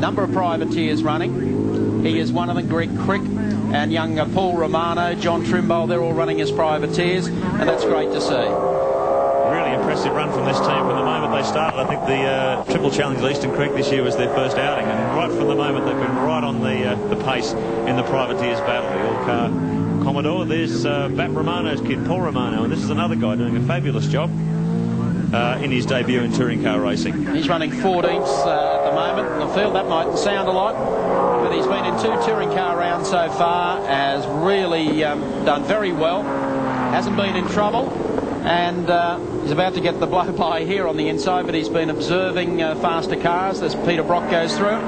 number of privateers running. He is one of them. Greg Crick and young Paul Romano, John Trimble, they're all running as privateers, and that's great to see. Really impressive run from this team from the moment they started. I think the Triple Challenge at Eastern Creek this year was their first outing, and right from the moment they've been right on the pace in the privateers battle. The All-Car Commodore, there's Bat Romano's kid, Paul Romano, and this is another guy doing a fabulous job in his debut in touring car racing. He's running 14th at the moment in the field. That mightn't sound a lot, but he's been in 2 touring car rounds so far, has really done very well, hasn't been in trouble, and he's about to get the blow-by here on the inside, but he's been observing faster cars as Peter Brock goes through.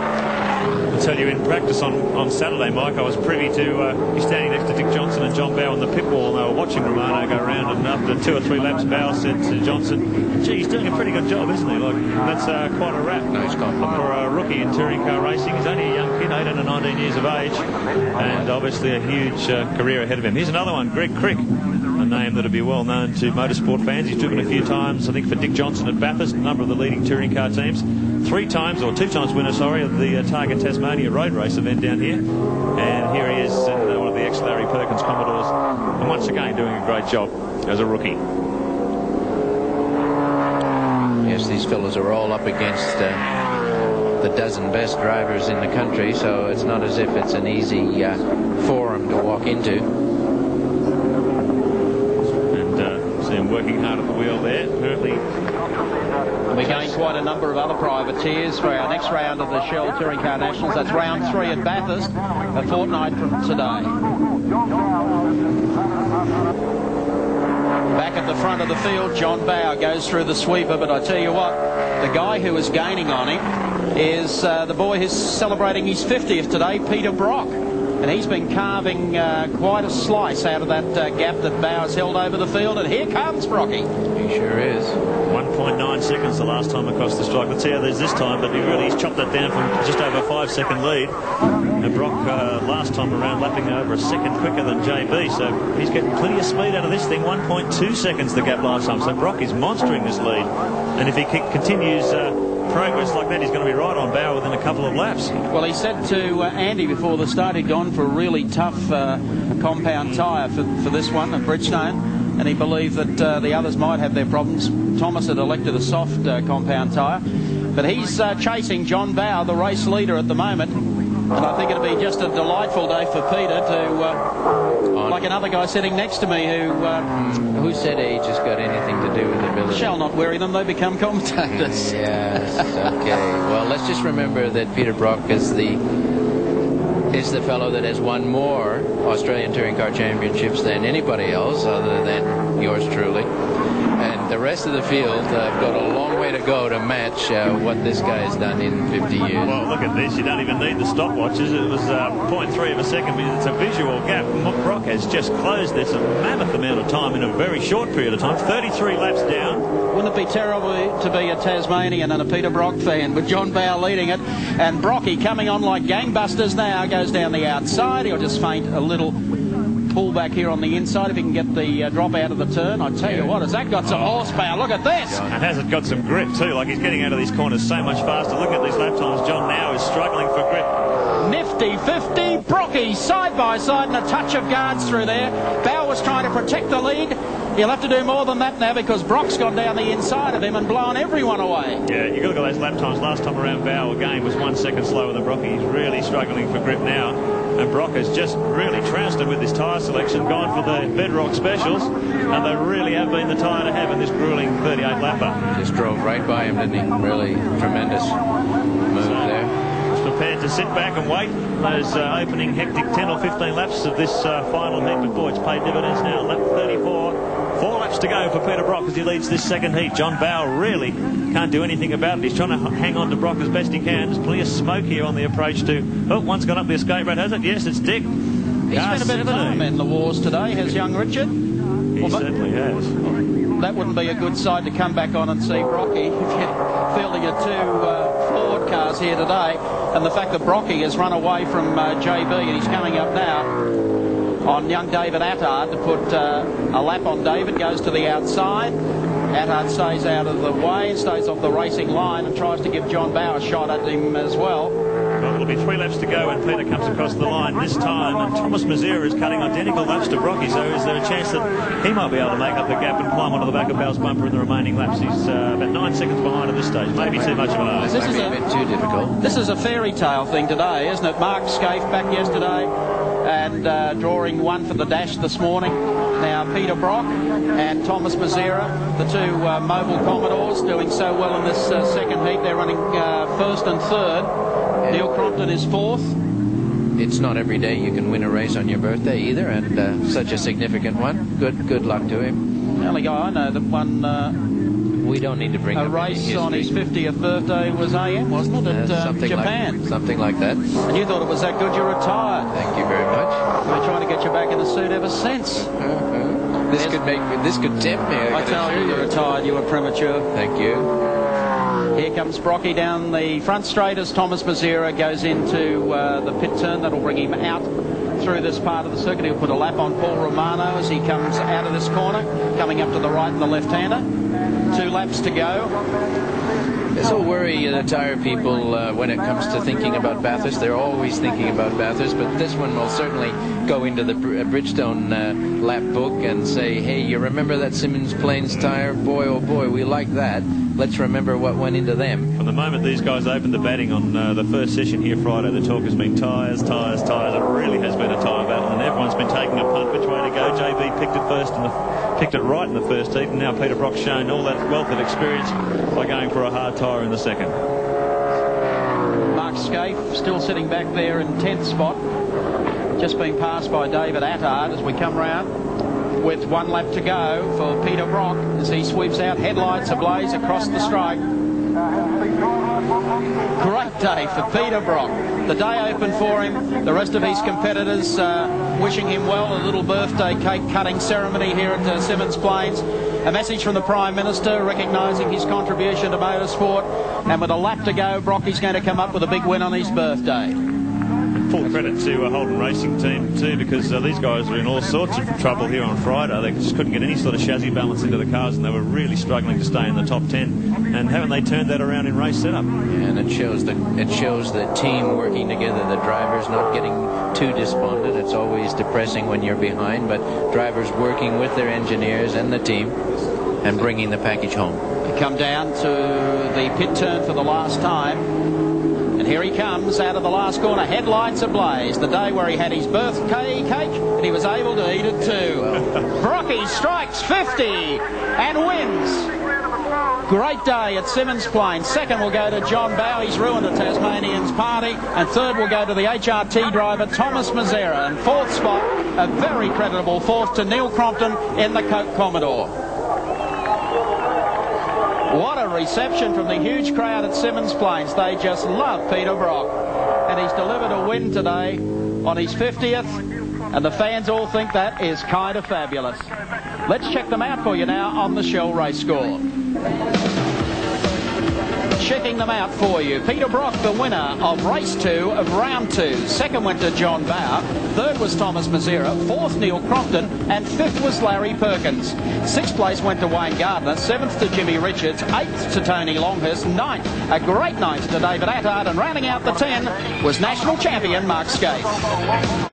I'll tell you, in practice on Saturday, Mike, I was privy to be standing next to Dick Johnson and John Bowe on the pit wall, and they were watching Romano go around, and after 2 or 3 laps, Bowe said to Johnson, gee, he's doing a pretty good job, isn't he? Like, that's quite a rap. Nice compliment. For a rookie in touring car racing. He's only a young kid, 18 or 19 years of age, and obviously a huge career ahead of him. Here's another one, Greg Crick, a name that would be well known to motorsport fans. He's driven a few times, I think, for Dick Johnson at Bathurst, a number of the leading touring car teams. 2 times winner, of the Target Tasmania road race event down here. And here he is in one of the ex-Larry Perkins Commodores, and once again doing a great job as a rookie. Yes, these fellows are all up against the dozen best drivers in the country, so it's not as if it's an easy forum to walk into. And see him working hard at the wheel there. Apparently, we're going quite a number of other privateers for our next round of the Shell Touring Car Nationals. That's round 3 at Bathurst, a fortnight from today. Back at the front of the field, John Bowe goes through the sweeper, but I tell you what, the guy who is gaining on him is the boy who's celebrating his 50th today, Peter Brock. And he's been carving quite a slice out of that gap that Bowe's held over the field. And here comes Brocky. He sure is. 1.9 seconds the last time across the strike. Let's see how there's this time, but he's chopped that down from just over a 5-second lead. And Brock last time around lapping over a second quicker than JB, so he's getting plenty of speed out of this thing. 1.2 seconds the gap last time, so Brock is monstering this lead. And if he continues progress like that, he's going to be right on Bowe within a couple of laps. Well, he said to Andy before the start he'd gone for a really tough compound tyre for this one, a Bridgestone, and he believed that the others might have their problems. Thomas had elected a soft compound tyre, but he's chasing John Bowe, the race leader at the moment, and I think it'll be just a delightful day for Peter to, like another guy sitting next to me who said age has got anything to do with ability? Shall not worry them, they become commentators. Yes, okay. Well, let's just remember that Peter Brock is the fellow that has won more Australian Touring Car Championships than anybody else other than yours truly. And the rest of the field have got a long way to go to match what this guy has done in 50 years. Well, look at this. You don't even need the stopwatches. It was 0.3 of a second, but it's a visual gap. Brock has just closed this a mammoth amount of time in a very short period of time. 33 laps down. Wouldn't it be terrible to be a Tasmanian and a Peter Brock fan with John Bowe leading it, and Brocky coming on like gangbusters now, goes down the outside. He'll just feint a little pull back here on the inside if he can get the drop out of the turn. I tell you what, has that got some horsepower? Look at this. And has it got some grip too? Like, he's getting out of these corners so much faster. Look at these lap times. John now is struggling for grip. Nifty 50, Brocky side by side, and a touch of guards through there. Bowe was trying to protect the lead. He'll have to do more than that now because Brock's gone down the inside of him and blown everyone away. Yeah, you've got to look at those lap times. Last time around, Bowe again was 1 second slower than Brocky. He's really struggling for grip now. And Brock has just really trounced him with his tyre selection, gone for the Bedrock Specials, and they really have been the tyre to have in this grueling 38-lapper. Just drove right by him, didn't he? Really tremendous move there. Prepared to sit back and wait those opening hectic 10 or 15 laps of this final heat, but boy, it's paid dividends now. Lap 34, 4 laps to go for Peter Brock as he leads this second heat. John Bowe really can't do anything about it. He's trying to hang on to Brock as best he can. There's plenty of smoke here on the approach to... Oh, one's gone up the escape road, has it? Yes, it's Dick. He's spent a bit of time in the wars today, has young Richard. He certainly has. That wouldn't be a good side to come back on and see Brocky if you're fielding your 2 forward cars here today. And the fact that Brocky has run away from JB and he's coming up now on young David Attard to put a lap on David, goes to the outside. Attard stays out of the way, stays off the racing line and tries to give John Bowe a shot at him as well. There'll be 3 laps to go when Peter comes across the line this time, and Thomas Mazera is cutting identical laps to Brocky, so is there a chance that he might be able to make up the gap and climb onto the back of Bell's bumper in the remaining laps? He's about 9 seconds behind at this stage. Maybe too much of an ask. This is a bit too difficult. This is a fairy tale thing today, isn't it? Mark Scaife back yesterday and drawing one for the dash this morning. Now Peter Brock and Thomas Mazera, the two Mobile Commodores, doing so well in this second heat. They're running first and third. Neil Crompton is fourth. It's not every day you can win a race on your birthday either, and such a significant one. Good luck to him. The only guy I know that won we don't need to bring a race on his 50th birthday was AM, wasn't it, at Japan? Something like that. And you thought it was that good, you're retired. Thank you very much. We're trying to get you back in the suit ever since. This could tempt me. I tell you, you're retired, you were premature. Thank you. Here comes Brocky down the front straight as Thomas Mazera goes into the pit turn. That'll bring him out through this part of the circuit. He'll put a lap on Paul Romano as he comes out of this corner, coming up to the right and the left-hander. 2 laps to go. This will worry the tyre people when it comes to thinking about Bathurst. They're always thinking about Bathurst, but this one will certainly go into the Bridgestone lap book and say, hey, you remember that Symmons Plains tyre? Boy, oh boy, we like that. Let's remember what went into them. From the moment these guys opened the batting on the first session here Friday, the talk has been tyres. It really has been a tyre battle, and everyone's been taking a punt which way to go. JB picked it right in the first heat, and now Peter Brock's shown all that wealth of experience by going for a hard tyre in the second. Mark Scaife still sitting back there in 10th spot, just being passed by David Attard as we come round, with 1 lap to go for Peter Brock as he sweeps out, headlights ablaze across the strike. Great day for Peter Brock. The day opened for him. The rest of his competitors wishing him well. A little birthday cake cutting ceremony here at Symmons Plains. A message from the Prime Minister recognising his contribution to motorsport. And with a lap to go, Brocky's going to come up with a big win on his birthday. Full credit to Holden Racing Team too, because these guys were in all sorts of trouble here on Friday. They just couldn't get any sort of chassis balance into the cars, and they were really struggling to stay in the top 10. And haven't they turned that around in race setup? Yeah, and it shows the team working together. The drivers not getting too despondent. It's always depressing when you're behind, but drivers working with their engineers and the team and bringing the package home. We come down to the pit turn for the last time. And here he comes out of the last corner, headlights ablaze. The day where he had his birthday cake and he was able to eat it too. Brocky strikes 50 and wins. Great day at Symmons Plains. Second will go to John Bow. He's ruined the Tasmanians' party. And third will go to the HRT driver, Thomas Mazera. And 4th spot, a very creditable 4th to Neil Crompton in the Coke Commodore. What a reception from the huge crowd at Symmons Plains. They just love Peter Brock. And he's delivered a win today on his 50th. And the fans all think that is kind of fabulous. Let's check them out for you now on the Shell Race Score. Checking them out for you. Peter Brock, the winner of race 2 of round 2. Second went to John Bow. Third was Thomas Mazera. 4th, Neil Crompton. And 5th was Larry Perkins. 6th place went to Wayne Gardner. 7th to Jimmy Richards. 8th to Tony Longhurst. 9th, a great night to David Attard. And rounding out the 10 was national champion Mark Scaife.